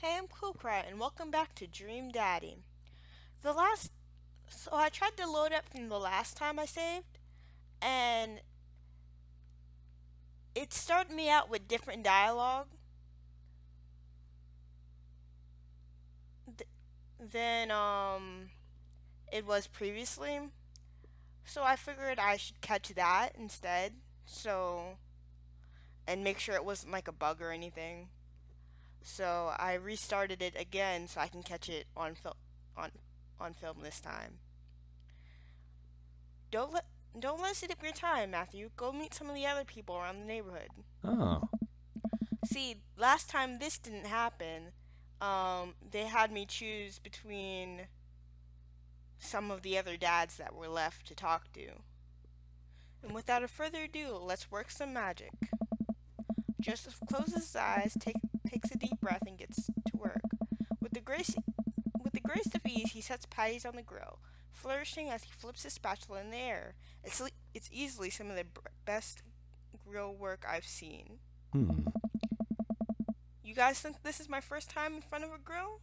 Hey, I'm Coolcry, and welcome back to Dream Daddy. The last, so I tried to load up from the last time I saved, and it started me out with different dialogue th- than it was previously. So I figured I should catch that instead. So and make sure it wasn't like a bug or anything. So I restarted it again so I can catch it on on film this time. Don't let don't let it up your time, Matthew. Go meet some of the other people around the neighborhood. Oh. See, last time this didn't happen, they had me choose between some of the other dads that were left to talk to. And without a further ado, let's work some magic. Joseph closes his eyes, takes a deep breath, and gets to work. With the grace with the grace of ease, he sets patties on the grill, flourishing as he flips his spatula in the air. It's easily some of the best grill work I've seen. Hmm. You guys think this is my first time in front of a grill?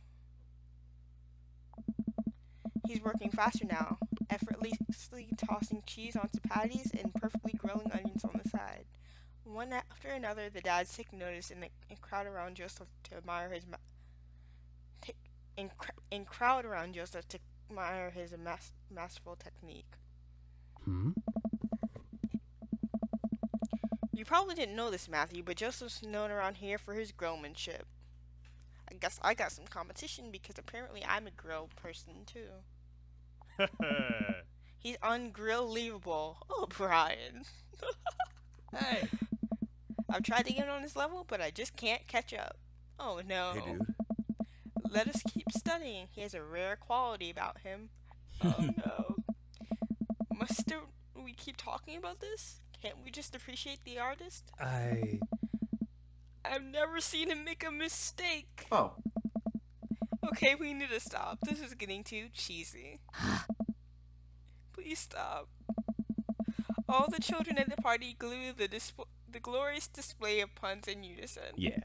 He's working faster now, effortlessly tossing cheese onto patties and perfectly grilling onions on the side. One after another, the dads take notice and crowd around Joseph to admire his ta- and crowd around Joseph to admire his masterful technique. Hmm. You probably didn't know this, Matthew, but Joseph's known around here for his grillmanship. I guess I got some competition because apparently I'm a grill person too. He's ungrill-leavable. Oh, Brian. Hey. I've tried to get on his level, but I just can't catch up. Oh Hey, no. dude. Let us keep studying. He has a rare quality about him. Oh no. Must we keep talking about this? Can't we just appreciate the artist? I. I've never seen him make a mistake. Oh. Okay, we need to stop. This is getting too cheesy. Please stop. All the children at the party glue the glorious display of puns in unison. Yeah.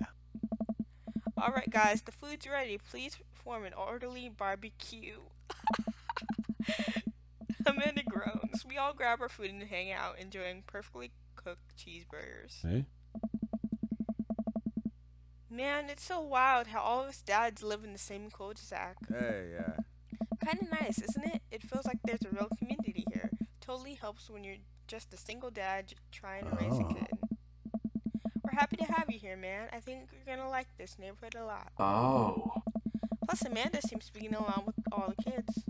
Alright, guys, the food's ready. Please form an orderly barbecue. Amanda groans. We all grab our food and hang out, enjoying perfectly cooked cheeseburgers. Hey. Man, it's so wild how all of us dads live in the same cul-de-sac. Hey. Kinda nice, isn't it? It feels like there's a real community here. Totally helps when you're just a single dad trying to raise a Oh. kid. We're happy to have you here, man. I think you're gonna like this neighborhood a lot. Oh. Plus, Amanda seems to be getting along with all the kids.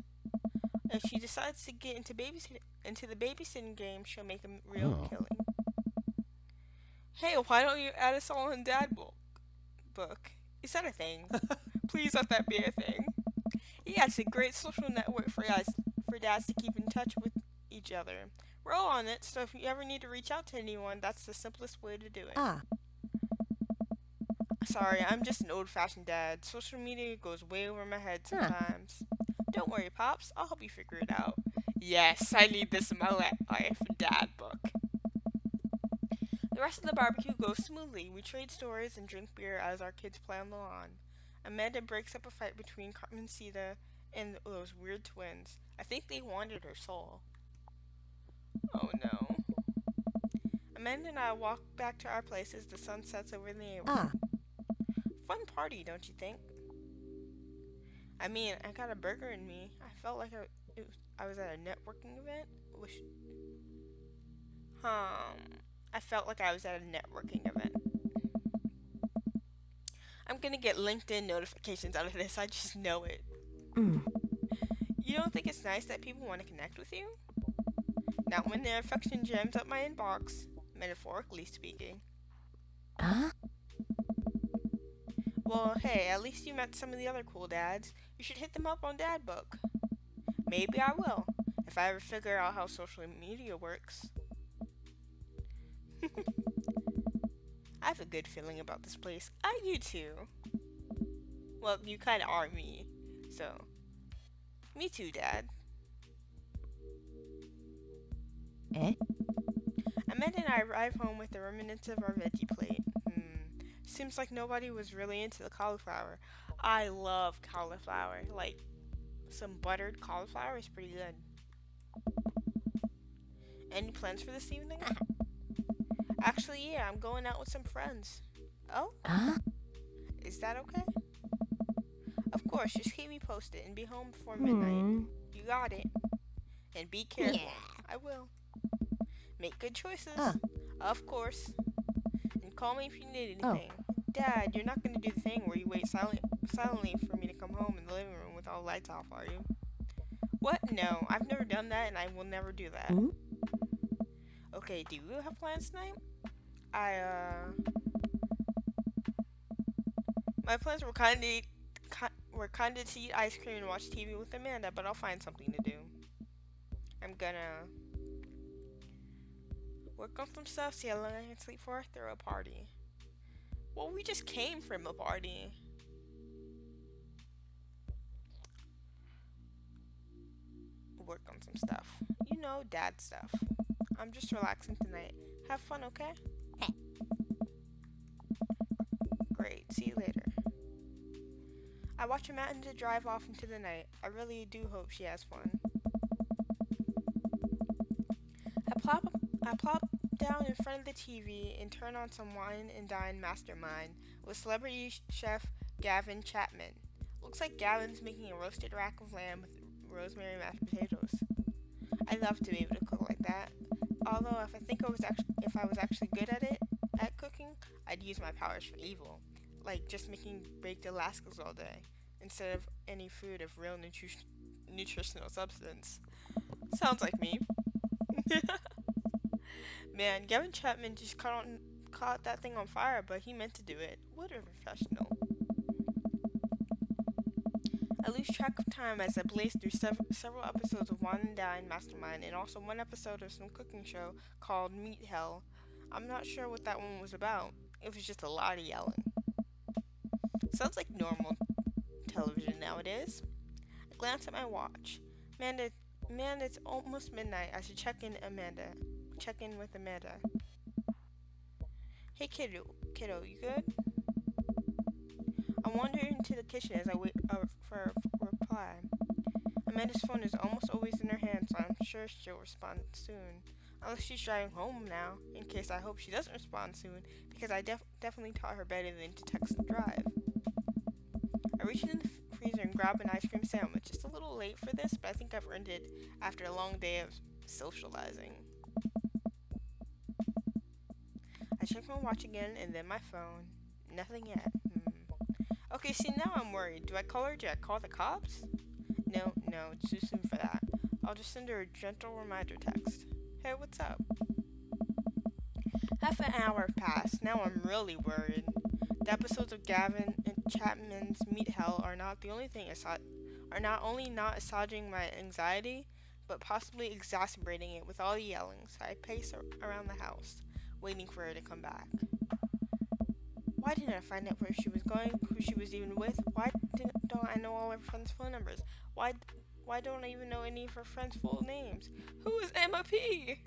If she decides to get into the babysitting game, she'll make a real Oh. killing. Hey, why don't you add us all in Dadbook? Is that a thing? Please let that be a thing. Yeah, it's a great social network for dads to keep in touch with each other. We're all on it, so if you ever need to reach out to anyone, that's the simplest way to do it. Sorry, I'm just an old-fashioned dad. Social media goes way over my head sometimes. Don't worry, Pops. I'll help you figure it out. Yes, I need this in my life, Dad book. The rest of the barbecue goes smoothly. We trade stories and drink beer as our kids play on the lawn. Amanda breaks up a fight between Carmencita and those weird twins. I think they wanted her soul. Oh no. Amanda and I walk back to our place as the sun sets over the neighborhood. Fun party, don't you think? I mean, I got a burger in me. I felt like I was at a networking event. I felt like I was at a networking event. I'm gonna get LinkedIn notifications out of this. I just know it. You don't think it's nice that people want to connect with you? Not when their affection jams up my inbox, metaphorically speaking. Well, hey, at least you met some of the other cool dads. You should hit them up on Dadbook. Maybe I will, if I ever figure out how social media works. I have a good feeling about this place. I do too. Well, you kinda are me. So, me too, Dad. Amanda and I arrive home with the remnants of our veggie plate. Seems like nobody was really into the cauliflower. I love cauliflower. Like, some buttered cauliflower is pretty good. Any plans for this evening? Actually, yeah, I'm going out with some friends. Oh? Is that okay? Of course, just keep me posted and be home before midnight. You got it. And be careful. Yeah. I will. Make good choices. Of course. And call me if you need anything. Dad, you're not going to do the thing where you wait silently for me to come home in the living room with all the lights off, are you? What? No, I've never done that and I will never do that. Okay, do you have plans tonight? My plans were kind of to eat ice cream and watch TV with Amanda, but I'll find something to do. I'm gonna work on some stuff, see how long I can sleep for, throw a party. Well, we just came from a party. Work on some stuff. You know, dad stuff. I'm just relaxing tonight. Have fun, okay? Great. See you later. I watch Amanda drive off into the night. I really do hope she has fun. I plop down in front of the TV and turn on some Wine and Dine Mastermind with celebrity chef Gavin Chapman. Looks like Gavin's making a roasted rack of lamb with rosemary mashed potatoes. I love to be able to cook like that. Although if I was actually good at cooking, I'd use my powers for evil, like just making baked Alaskas all day instead of any food of real nutritional substance. Sounds like me. Man, Gavin Chapman just caught that thing on fire, but he meant to do it. What a professional. I lose track of time as I blaze through several episodes of Wine and Dine Mastermind and also one episode of some cooking show called Meat Hell. I'm not sure what that one was about. It was just a lot of yelling. Sounds like normal television nowadays. I glance at my watch. Man, it's almost midnight. I should check in with Amanda. Hey kiddo, you good? I wander into the kitchen as I wait for a reply. Amanda's phone is almost always in her hand, so I'm sure she'll respond soon. Unless she's driving home now, in case I hope she doesn't respond soon, because I definitely taught her better than to text and drive. I reach into the freezer and grab an ice cream sandwich. It's a little late for this, but I think I've earned it after a long day of socializing. I check my watch again and then my phone. Nothing yet. Okay, see, now I'm worried. Do I call her? Do I call the cops? No, it's too soon for that. I'll just send her a gentle reminder text. Hey, what's up? Half an hour passed. Now I'm really worried. The episodes of Gavin and Chapman's Meat Hell are not only not assuaging my anxiety, but possibly exacerbating it with all the yelling, so I pace around the house, waiting for her to come back. Why didn't I find out where she was going, who she was even with? Why don't I know all her friends' phone numbers? Why don't I even know any of her friends' full names? Who is Emma P?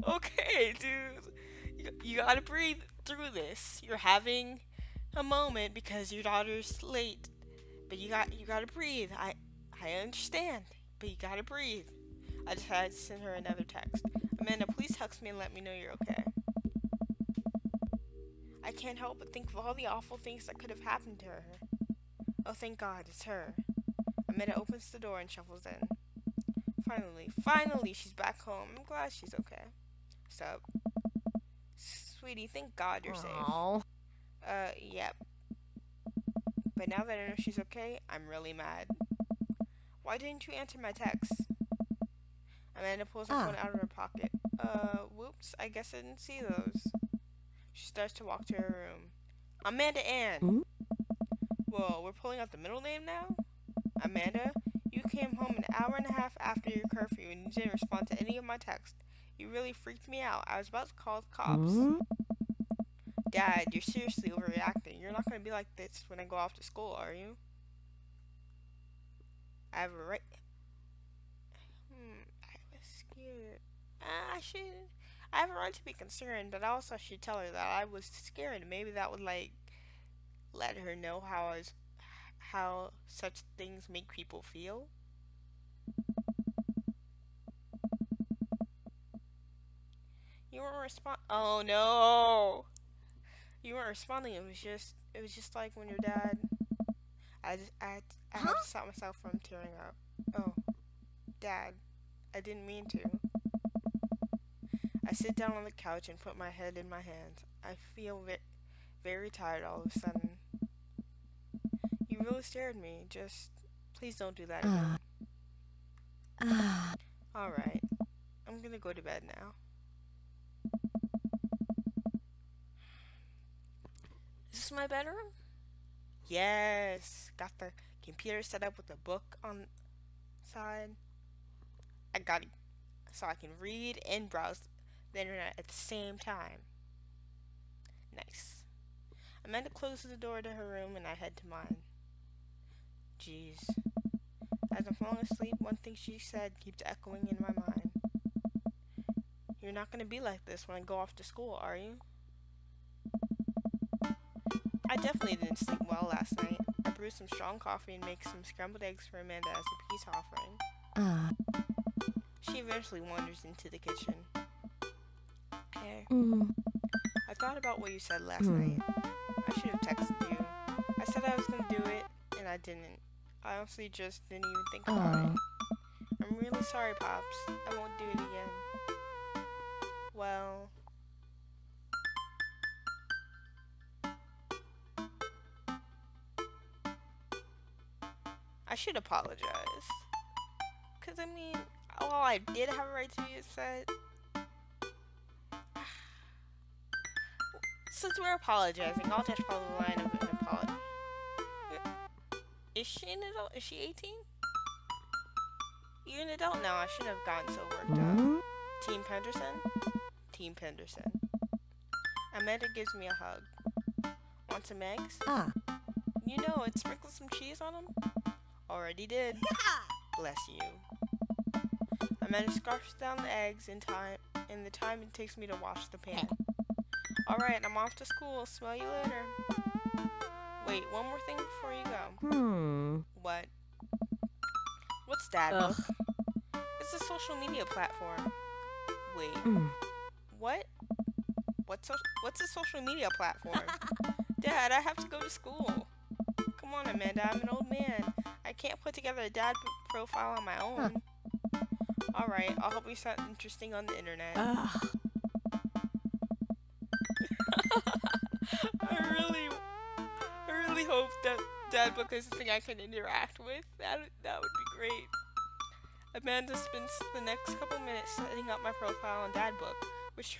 Okay, dude. You gotta breathe through this. You're having a moment because your daughter's late. But you gotta breathe. I understand. But you gotta breathe. I decided to send her another text. Amanda, please text me and let me know you're okay. I can't help but think of all the awful things that could have happened to her. Oh, thank God, it's her. Amanda opens the door and shuffles in. Finally, she's back home. I'm glad she's okay. Sup? Sweetie, thank God you're safe. Yep. But now that I know she's okay, I'm really mad. Why didn't you answer my text? Amanda pulls her phone out of her pocket. Whoops, I guess I didn't see those. She starts to walk to her room. Amanda Ann! Whoa, we're pulling out the middle name now? Amanda, you came home an hour and a half after your curfew and you didn't respond to any of my texts. You really freaked me out. I was about to call the cops. Dad, you're seriously overreacting. You're not going to be like this when I go off to school, are you? I have a right... I was scared. I have a right to be concerned, but I also should tell her that I was scared. Maybe that would like let her know how such things make people feel. You weren't respond. Oh no! You weren't responding. It was just like when your dad. I had to stop myself from tearing up. Oh, Dad, I didn't mean to. I sit down on the couch and put my head in my hands. I feel very tired all of a sudden. You really scared me. Just please don't do that again. Alright, I'm gonna go to bed now. Is this my bedroom? Yes. Got the computer set up with a book on side. I got it so I can read and browse the internet at the same time. Nice. Amanda closes the door to her room and I head to mine. Jeez. As I'm falling asleep, one thing she said keeps echoing in my mind. You're not gonna be like this when I go off to school, are you? I definitely didn't sleep well last night. I brewed some strong coffee and made some scrambled eggs for Amanda as a peace offering. She eventually wanders into the kitchen. Hey, I thought about what you said last night. I should have texted you. I said I was gonna do it, and I didn't. I honestly just didn't even think about it. I'm really sorry, Pops. I won't do it again. Well... I should apologize. Because, I mean, while I did have a right to be upset, since we're apologizing, I'll just follow the line of an apology. Is she an adult? Is she 18? You're an adult now. I shouldn't have gotten so worked up. Team Penderson? Team Penderson. Amanda gives me a hug. Want some eggs? You know it. Sprinkle some cheese on them? Already did. Bless you. Amanda scarfs down the eggs in the time it takes me to wash the pan. Alright, I'm off to school. Smell you later. Wait, one more thing before you go. What? What's Dadbook? It's a social media platform. Wait. What? What's a social media platform? Dad, I have to go to school. Come on, Amanda, I'm an old man. I can't put together a Dadbook profile on my own. Alright, I'll help you something interesting on the internet. I really hope that Dadbook is something I can interact with. That would be great. Amanda spends the next couple minutes setting up my profile on Dadbook, which,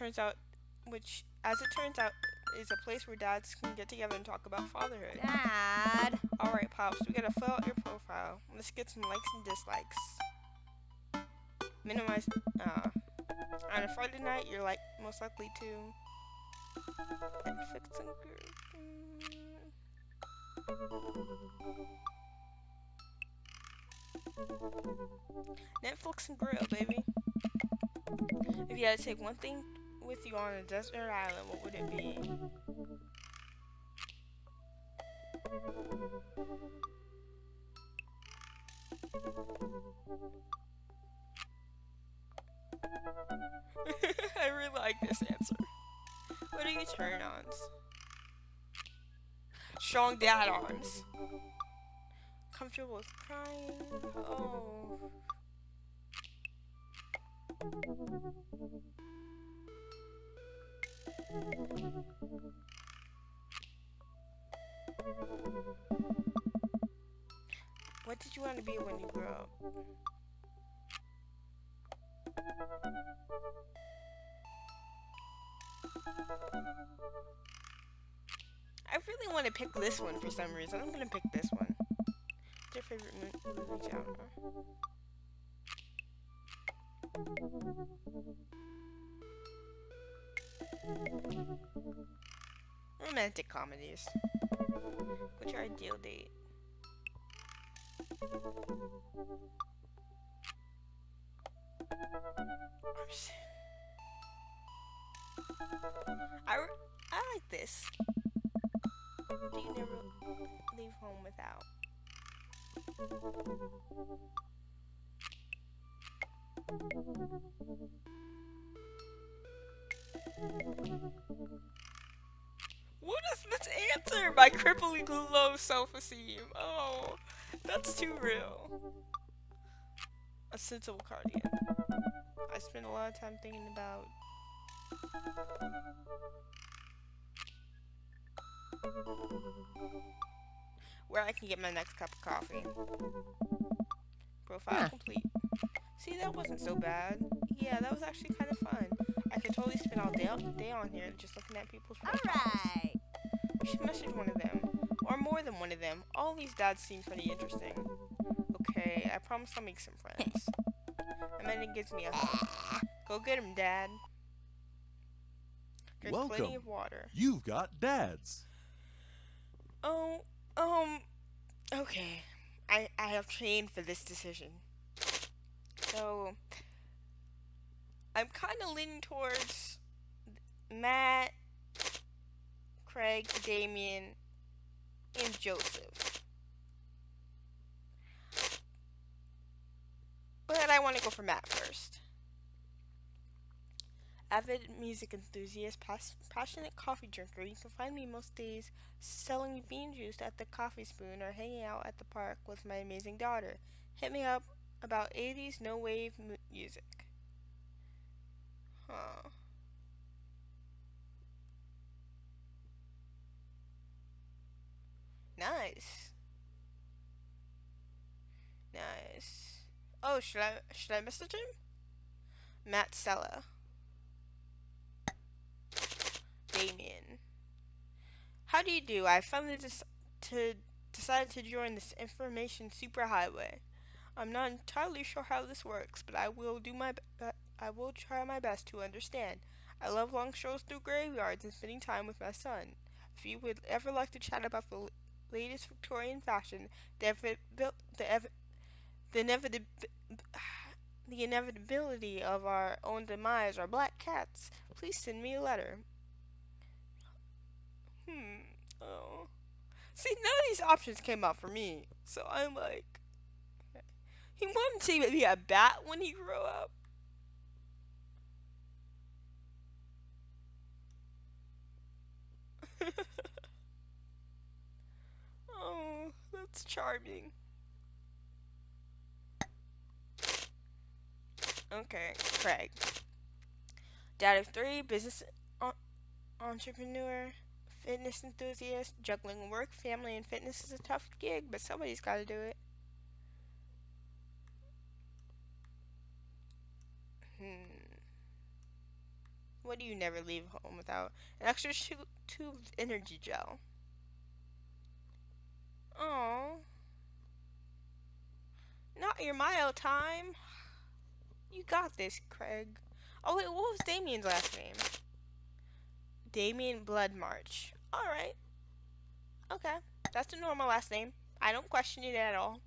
as it turns out, is a place where dads can get together and talk about fatherhood. Dad. Alright, Pops, we gotta fill out your profile. Let's get some likes and dislikes. Minimize. On a Friday night, you're most likely to. Netflix and Netflix and grill, baby. If you had to take one thing with you on a desert island, what would it be? I really like this answer. What are your turn-ons? Strong dad arms. Comfortable with crying. Oh. What did you want to be when you grew up? I really want to pick this one for some reason. I'm gonna pick this one. What's your favorite movie genre? Romantic comedies. What's your ideal date? Arson. I, I like this. Do you never leave home without? What is this answer? My crippling low self-esteem. Oh, that's too real. A sensible cardigan. I spend a lot of time thinking about where I can get my next cup of coffee. Profile complete. See, that wasn't so bad. Yeah, that was actually kind of fun. I could totally spend all day on here just looking at people's profiles. Alright. You should message one of them. Or more than one of them. All these dads seem pretty interesting. Okay, I promise I'll make some friends. And then it gives me a hug. Go get him, Dad. Drink plenty Welcome. of water. You've got dads. Oh, okay. I have trained for this decision. So, I'm kind of leaning towards Matt, Craig, Damien, and Joseph. But I want to go for Matt first. Avid music enthusiast, passionate coffee drinker, you can find me most days selling bean juice at the Coffee Spoon or hanging out at the park with my amazing daughter. Hit me up about 80s no wave music. Huh. Nice. Nice. Oh, should I message him? Matt Sella. Damien. How do you do? I finally decided to join this information superhighway. I'm not entirely sure how this works, but I will try my best to understand. I love long strolls through graveyards and spending time with my son. If you would ever like to chat about the latest Victorian fashion, the inevitability of our own demise, or black cats, please send me a letter. Oh. See, none of these options came out for me, so I'm like, he wanted to be a bat when he grew up. Oh, that's charming. Okay, Craig. Dad of three, business entrepreneur, fitness enthusiast. Juggling work, family, and fitness is a tough gig, but somebody's got to do it. What do you never leave home without? An extra tube of energy gel. Oh, not your mile time. You got this, Craig. Oh wait, what was Damien's last name? Damien Blood March. Alright. Okay. That's a normal last name. I don't question it at all.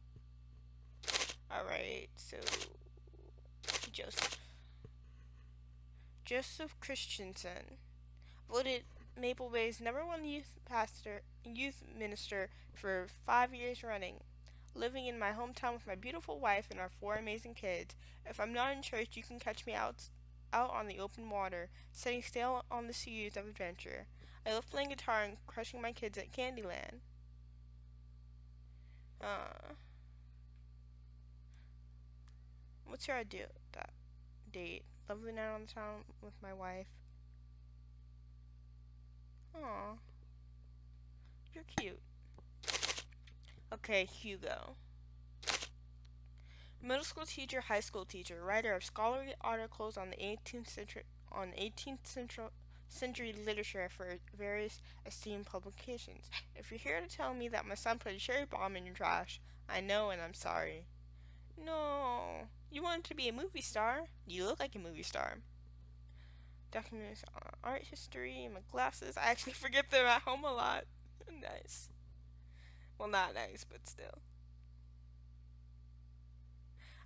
Alright, so Joseph. Joseph Christensen. Voted Maple Bay's #1 youth minister for 5 years running. Living in my hometown with my beautiful wife and our 4 amazing kids. If I'm not in church, you can catch me out on the open water, setting sail on the seas of adventure. I love playing guitar and crushing my kids at Candyland. What's your ideal date? Lovely night on the town with my wife. Aw, you're cute. Okay, Hugo. Middle school teacher, high school teacher, writer of scholarly articles on the 18th century literature for various esteemed publications. If you're here to tell me that my son put a cherry bomb in your trash, I know and I'm sorry. No, you wanted to be a movie star? You look like a movie star. Documents on art history, my glasses. I actually forget them at home a lot. Nice. Well, not nice, but still.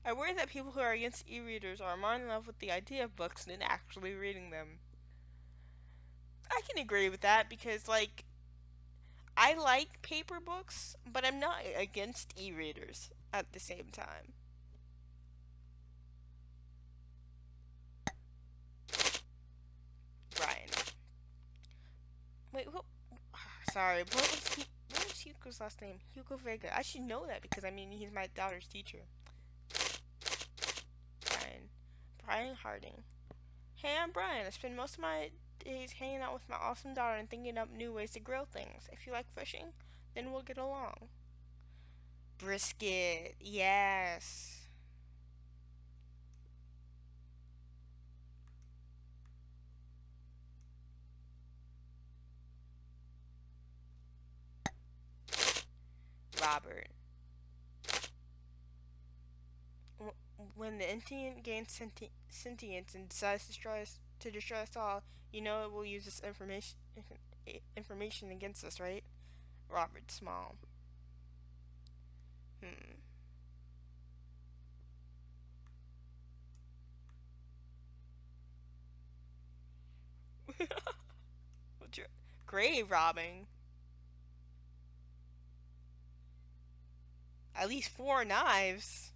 I worry that people who are against e-readers are more in love with the idea of books than actually reading them. I can agree with that because, like, I like paper books, but I'm not against e-readers at the same time. Brian. Wait, what? Sorry, what was Hugo's last name? Hugo Vega. I should know that because, I mean, he's my daughter's teacher. Brian. Brian Harding. Hey, I'm Brian. I spend most of my days hanging out with my awesome daughter and thinking up new ways to grill things. If you like fishing, then we'll get along. Brisket. Yes. Robert. When the Entient gains sentience and decides to destroy us all, you know it will use this information against us, right? Robert Small. Hmm. Grave robbing. At least 4 knives.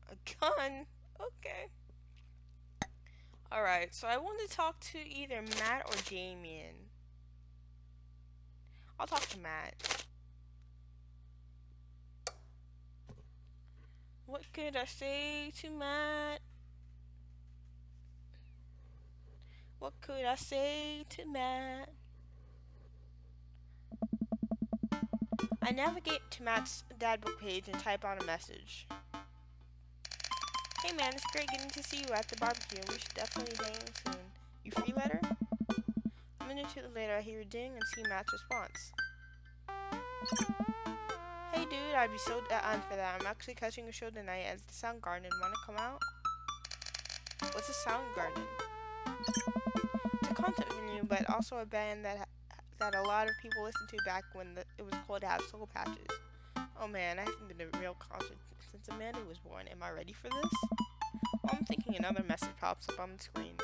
A gun. Okay. Alright, so I want to talk to either Matt or Damien. I'll talk to Matt. What could I say to Matt? What could I say to Matt? I navigate to Matt's Dadbook page and type out a message. Hey man, it's great getting to see you at the barbecue. We should definitely hang soon. You free, letter? A minute or two later, I hear a ding and see Matt's response. Hey dude, I'd be so down for that. I'm actually catching a show tonight at the Soundgarden. Wanna come out? What's a Soundgarden? It's a concert venue, but also a band that a lot of people listened to back when it was cool to have soul patches. Oh man, I haven't been to a real concert since Amanda was born. Am I ready for this? Well, I'm thinking another message pops up on the screen.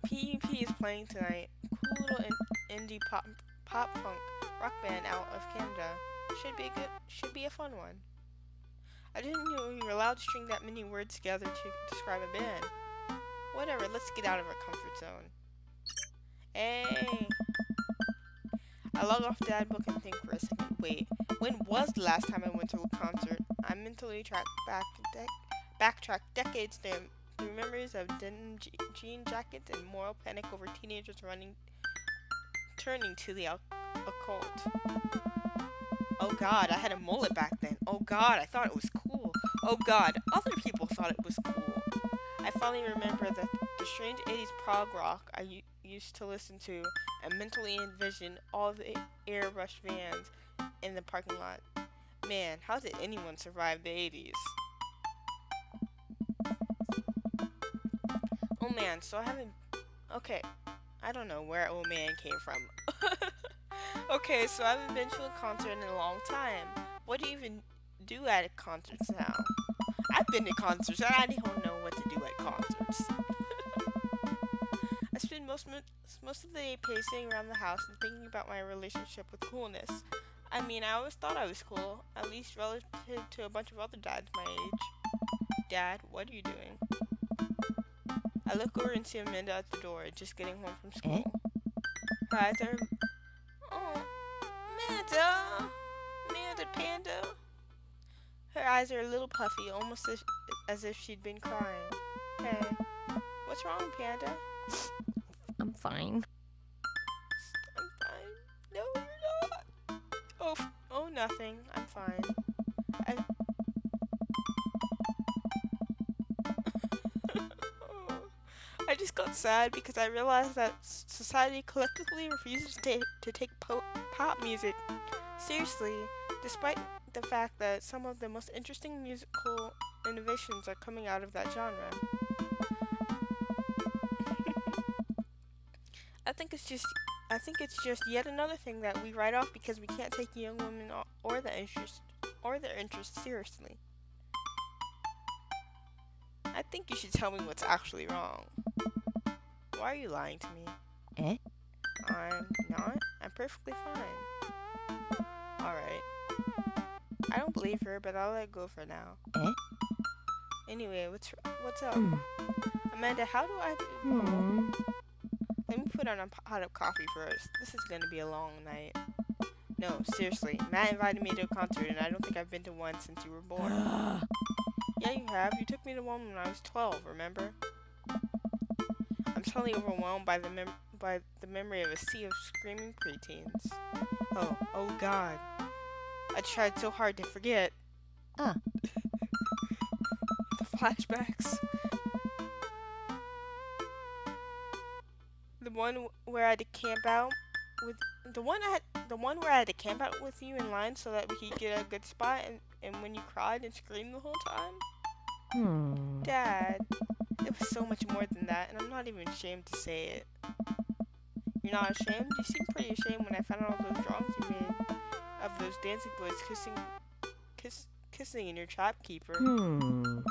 PEP is playing tonight. Cool little indie pop punk rock band out of Canada. Should be a fun one. I didn't know you were allowed to string that many words together to describe a band. Whatever, let's get out of our comfort zone. Hey! I log off Dadbook and think for a second. Wait, when was the last time I went to a concert? I mentally backtrack decades through memories of denim jean jackets and moral panic over teenagers turning to the occult. Oh god, I had a mullet back then. Oh god, I thought it was cool. Oh god, other people thought it was cool. I finally remember the strange 80s prog rock I used to listen to and mentally envision all the airbrushed vans in the parking lot. Man, how did anyone survive the 80s? Oh man, so I haven't... Okay, I don't know where old man came from. Okay, so I haven't been to a concert in a long time. What do you even do at concerts now? I've been to concerts and I don't know what to do at concerts. I spend most of the day pacing around the house and thinking about my relationship with coolness. I mean, I always thought I was cool, at least relative to a bunch of other dads my age. Dad, what are you doing? I look over and see Amanda at the door, just getting home from school. Her eyes are... Oh, Amanda! Amanda Panda! Her eyes are a little puffy, almost as if she'd been crying. Hey, what's wrong, Panda? I'm fine. I'm fine. No, you're not. Oh, nothing. I'm fine. I just got sad because I realized that society collectively refuses to take pop music seriously, despite the fact that some of the most interesting musical innovations are coming out of that genre. I think it's just yet another thing that we write off because we can't take young women or their interests seriously. think you should tell me what's actually wrong. Why are you lying to me? Eh? I'm not. I'm perfectly fine. Alright. I don't believe her, but I'll let it go for now. Eh? Anyway, what's up? Hmm. Amanda, how do I... Hmm. Let me put on a pot of coffee first. This is gonna be a long night. No, seriously. Matt invited me to a concert, and I don't think I've been to one since you were born. Yeah, you have. You took me to one when I was 12, remember? I'm suddenly overwhelmed by the memory of a sea of screaming preteens. Oh God. I tried so hard to forget. Ah. The flashbacks. The one where I had to camp out with the one where I had to camp out with you in line so that we could get a good spot, and when you cried and screamed the whole time. Hmm. Dad, it was so much more than that, and I'm not even ashamed to say it. You're not ashamed? You seemed pretty ashamed when I found out all those drawings you made of those dancing boys kissing in your trap keeper. Hmm.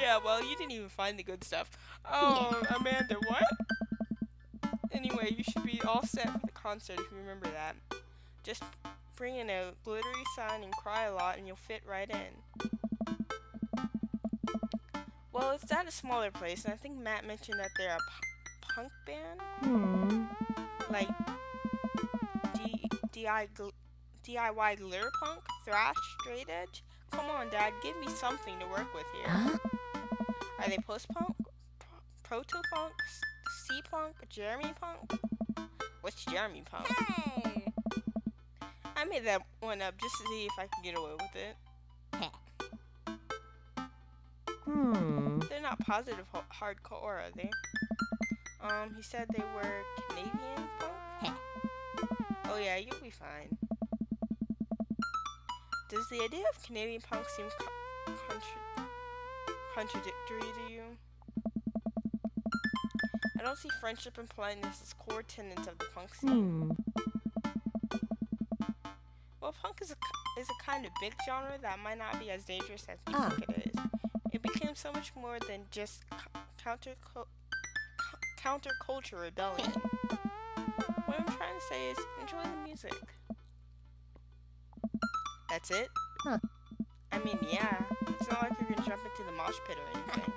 Yeah, well, you didn't even find the good stuff. Oh, Amanda, what? Anyway, you should be all set for the concert if you remember that. Just bring in a glittery sign and cry a lot and you'll fit right in. Well, it's at a smaller place, and I think Matt mentioned that they're a punk band. Hmm. Like DIY glitter punk, thrash, straight edge. Come on, Dad, give me something to work with here. Huh? Are they post-punk, proto-punk, C-punk, Jeremy punk? What's Jeremy punk? Hey. I made that one up just to see if I could get away with it. Hmm. They're not positive hardcore, are they? He said they were Canadian punk? Oh yeah, you'll be fine. Does the idea of Canadian punk seem contradictory to you? I don't see friendship and politeness as core tenets of the punk scene. Well, punk is a kind of big genre that might not be as dangerous as you think it is. It became so much more than just counterculture rebellion. What I'm trying to say is enjoy the music. That's it? Huh. I mean, yeah. It's not like you're gonna jump into the mosh pit or anything.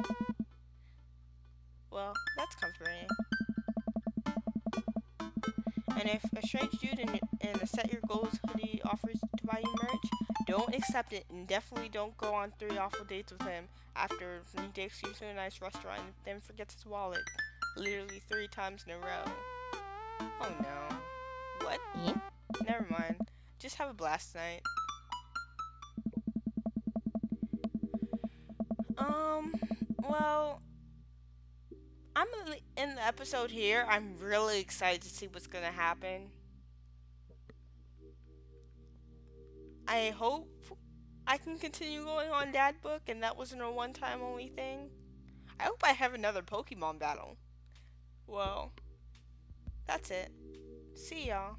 Well, that's comforting. And if a strange dude in a Set Your Goals hoodie offers to buy you merch, don't accept it, and definitely don't go on 3 awful dates with him after he takes you to a nice restaurant and then forgets his wallet. Literally 3 times in a row. Oh no. What? Yeah. Never mind. Just have a blast tonight. Well, I'm gonna end the episode here. I'm really excited to see what's gonna happen. I hope I can continue going on Dadbook and that wasn't a one-time only thing. I hope I have another Pokemon battle. Well, that's it. See y'all.